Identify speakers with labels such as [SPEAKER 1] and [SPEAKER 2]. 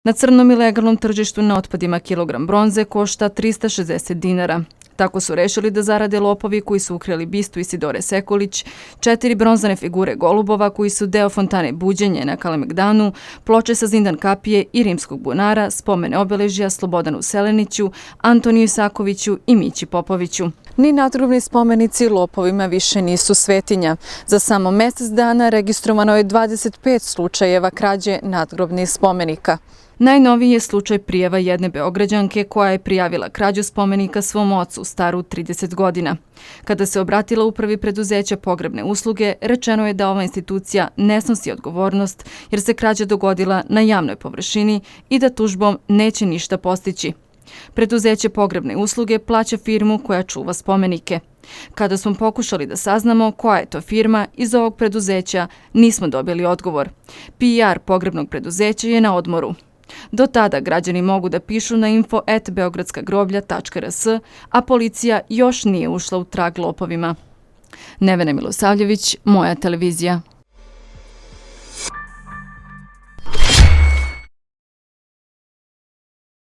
[SPEAKER 1] Na crnom i legalnom tržištu na otpadima kilogram bronze košta 360 dinara. Tako su rešili da zarade lopovi koji su ukrali bistu Isidore Sekulić, 4 bronzane figure golubova koji su deo fontane Buđenje na Kalemegdanu, ploče sa Zindan kapije i rimskog bunara, spomene obeležja Slobodanu Seleniću, Antoniju Isakoviću i Mići Popoviću. Ni nadgrobni spomenici lopovima više nisu svetinja. Za samo mesec dana registrovano je 25 slučajeva krađe nadgrobnih spomenika. Najnoviji je slučaj prijava jedne Beograđanke koja je prijavila krađu spomenika svom ocu, staru 30 godina. Kada se obratila upravi preduzeća pogrebne usluge, rečeno je da ova institucija ne snosi odgovornost jer se krađa dogodila na javnoj površini i da tužbom neće ništa postići. Preduzeće pogrebne usluge plaća firmu koja čuva spomenike. Kada smo pokušali da saznamo koja je to firma, iz ovog preduzeća nismo dobili odgovor. PR pogrebnog preduzeća je na odmoru. Do tada građani mogu da pišu na info@beogradskagroblja.rs, a policija još nije ušla u trag lopovima. Nevena Milosavljević, Moja televizija.